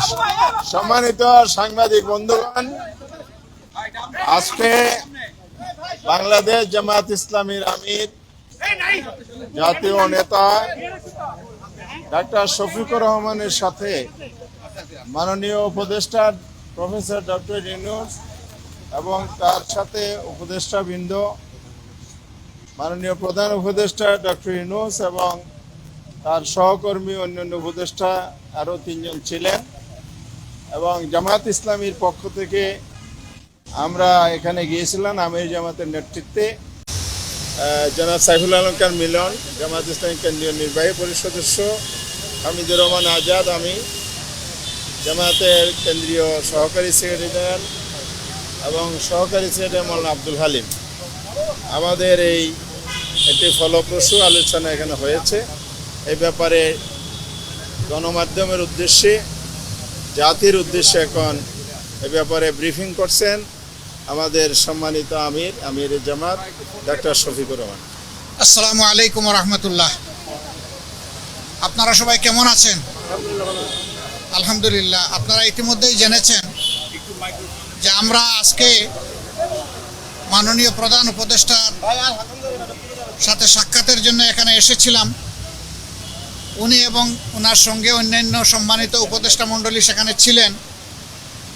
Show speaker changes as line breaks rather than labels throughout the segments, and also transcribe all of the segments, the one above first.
সম্মানিত সাংবাদিক বন্ধুগণ, আজকে বাংলাদেশ জামায়াত ইসলামীর আমির জাতীয় নেতা ডাক্তার শফিকুর রহমানের সাথে মাননীয় উপদেষ্টা প্রফেসর ডক্টর ইউনূস এবং তার সাথে উপদেষ্টাবৃন্দ মাননীয় প্রধান উপদেষ্টা ডক্টর ইউনূস এবং তার সহকর্মী অন্যান্য উপদেষ্টা আরও 3 জন ছিলেন এবং জামায়াত ইসলামীর পক্ষ থেকে আমরা এখানে গিয়েছিলাম আমির জামাতের নেতৃত্বে। জনাব সাইফুল আলম খান মিলন, জামায়াত ইসলামী কেন্দ্রীয় নির্বাহী পরিষদ সদস্য, হামিদুর রহমান আজাদ, আমি জামায়াতের কেন্দ্রীয় সহকারী সেক্রেটারি জেনারেল এবং সহকারী সেক্রেটারি মৌলানা আব্দুল হালিম। আমাদের এই একটি ফলপ্রসূ আলোচনা এখানে হয়েছে। এই ব্যাপারে গণমাধ্যমের উদ্দেশ্যে, জাতির উদ্দেশ্যে এখন এ ব্যাপারে ব্রিফিং করছেন আমাদের সম্মানিত আমির জামাত ডাক্তার শফিকুর রহমান।
আসসালামু আলাইকুম রহমতুল্লাহ। আপনারা সবাই কেমন আছেন? আলহামদুলিল্লাহ। আপনারা ইতিমধ্যেই জেনেছেন যে আমরা আজকে মাননীয় প্রধান উপদেষ্টার সাথে সাক্ষাতের জন্য এখানে এসেছিলাম। উনি এবং ওনার সঙ্গে অন্যান্য সম্মানিত উপদেষ্টা মণ্ডলী সেখানে ছিলেন,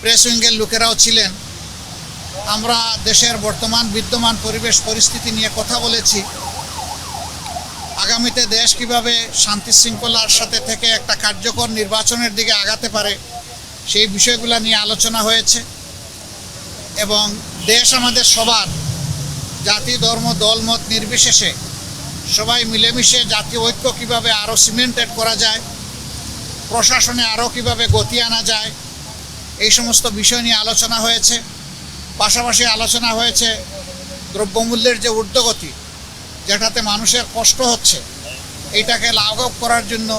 প্রেস উইংয়ের লোকেরাও ছিলেন। আমরা দেশের বর্তমান বিদ্যমান পরিবেশ পরিস্থিতি নিয়ে কথা বলেছি। আগামীতে দেশ কিভাবে শান্তি শৃঙ্খলার সাথে থেকে একটা কার্যকর নির্বাচনের দিকে আগাতে পারে সেই বিষয়গুলো নিয়ে আলোচনা হয়েছে এবং দেশ আমাদের সবার, জাতি ধর্ম দলমত নির্বিশেষে সবাই মিলেমিশে জাতীয় ঐক্য কীভাবে আরও সিমেন্টেড করা যায়, প্রশাসনে আরও কীভাবে গতি আনা যায়, এই সমস্ত বিষয় নিয়ে আলোচনা হয়েছে। পাশাপাশি আলোচনা হয়েছে দ্রব্যমূল্যের যে ঊর্ধ্বগতি, যেটাতে মানুষের কষ্ট হচ্ছে, এইটাকে লাঘব করার জন্য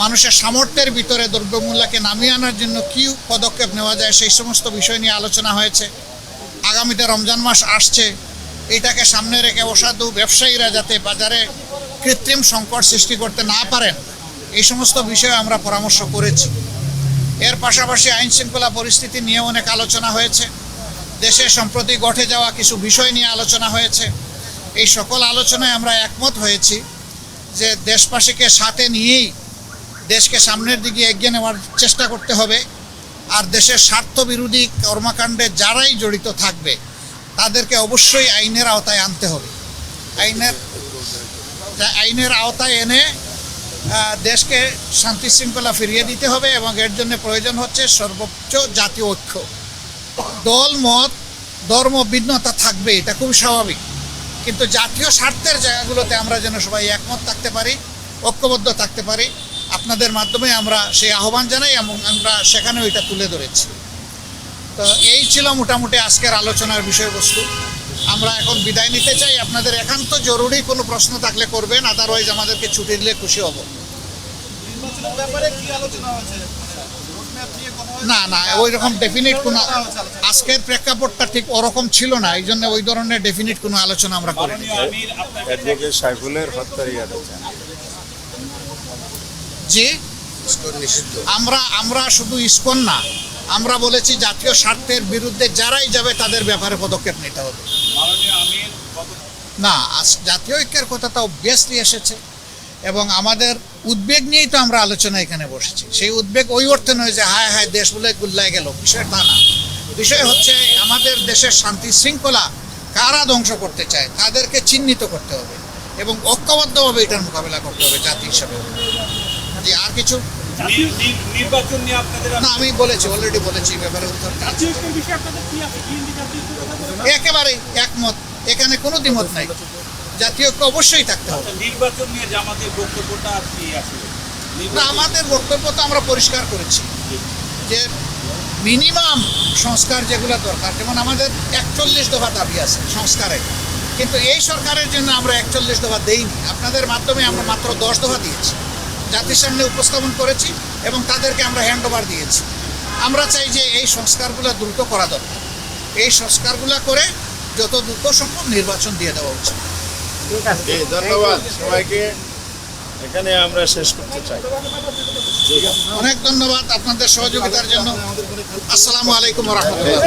মানুষের সামর্থ্যের ভিতরে দ্রব্যমূল্যকে নামিয়ে আনার জন্য কী পদক্ষেপ নেওয়া যায় সেই সমস্ত বিষয় নিয়ে আলোচনা হয়েছে। আগামীতে রমজান মাস আসছে, এইটাকে সামনে রেখে অসাধু ব্যবসায়ীরা যাতে বাজারে কৃত্রিম সংকট সৃষ্টি করতে না পারেন এই সমস্ত বিষয়ে আমরা পরামর্শ করেছি। এর পাশাপাশি আইন শৃঙ্খলা পরিস্থিতি নিয়ে অনেক আলোচনা হয়েছে। দেশে সম্প্রতি ঘটে যাওয়া কিছু বিষয় নিয়ে আলোচনা হয়েছে। এই সকল আলোচনায় আমরা একমত হয়েছি যে দেশবাসীকে সাথে নিয়েই দেশকে সামনের দিকে এগিয়ে নেওয়ার চেষ্টা করতে হবে। আর দেশের স্বার্থবিরোধী কর্মকাণ্ডে যারাই জড়িত থাকবে তাদেরকে অবশ্যই আইনের আওতায় আনতে হবে। আইনের আওতায় এনে দেশকে শান্তি শৃঙ্খলা ফিরিয়ে দিতে হবে এবং এর জন্য প্রয়োজন হচ্ছে সর্বোচ্চ জাতীয় ঐক্য। দল মত ধর্ম ভিন্নতা থাকবে, এটা খুব স্বাভাবিক, কিন্তু জাতীয় স্বার্থের জায়গাগুলোতে আমরা যেন সবাই একমত থাকতে পারি, ঐক্যবদ্ধ থাকতে পারি। আপনাদের মাধ্যমে আমরা সেই আহ্বান জানাই এবং আমরা সেখানে ওইটা তুলে ধরেছি। তো এই ছিল মোটামুটি আজকের আলোচনার বিষয়বস্তু। আমরা এখন বিদায় নিতে চাই। আপনাদের একান্ত জরুরি কোনো প্রশ্ন থাকলে করবেন, আদারওয়াইজ আমাদেরকে ছুটি দিলে খুশি হব। না, ওই রকম ডেফিনিট কোনো আজকের প্রেক্ষাপটটা ঠিক ওরকম ছিল না, এই জন্য ওই ধরনের ডেফিনিট কোনো আলোচনা আমরা করিনি। জি, আমরা শুধু ইসকন না, আমরা বলেছি জাতীয় স্বার্থের বিরুদ্ধে যারাই যাবে তাদের ব্যাপারে পদক্ষেপ নিতে হবে। না, জাতীয় ঐক্যের কথা তো অবভিয়াসলি এসেছে এবং আমাদের উদ্বেগ নিয়েই তো আমরা আলোচনা এখানে বসেছি। সেই উদ্বেগ ওই অর্থে নয় যে হায় হায় দেশ বলে গুল্লায় গেল, বিষয় তা না। বিষয় হচ্ছে আমাদের দেশের শান্তি শৃঙ্খলা কারা ধ্বংস করতে চায় তাদেরকে চিহ্নিত করতে হবে এবং ঐক্যবদ্ধভাবে এটার মোকাবেলা করতে হবে জাতি হিসাবে। জি, আর কিছু
নির্বাচন নিয়ে আপনাদের
না, আমি বলেছি, অলরেডি বলেছি ব্যাপারে উত্তর। একেবারেই একমত, এখানে কোনো দ্বিমত নাই। জাতীয় ঐক্য অবশ্যই থাকতে হবে।
নির্বাচন নিয়ে জামাতের বক্তব্যটা কি আসলে?
না, আমাদের বক্তব্য তো আমরা পরিষ্কার করেছি যে মিনিমাম সংস্কার যেগুলো দরকার, যেমন আমাদের 41 দফা দাবি আছে সংস্কারে, কিন্তু এই সরকারের জন্য আমরা 41 দফা দেইনি। আপনাদের মাধ্যমে আমরা মাত্র 10 দফা দিয়েছি, জাতির সামনে উপস্থাপন করেছি এবং তাদেরকে আমরা হ্যান্ড ওভার দিয়েছি। আমরা চাই যে এই সংস্কারগুলো দ্রুত করা দরকার। এই সংস্কারগুলো করে যত দ্রুত সম্ভব নির্বাচন দিয়ে দেওয়া উচিত।
ধন্যবাদ সবাইকে। এখানে আমরা শেষ করতে চাই।
অনেক ধন্যবাদ আপনাদের সহযোগিতার জন্য। আসসালামু আলাইকুম ওয়া রাহমাতুল্লাহ।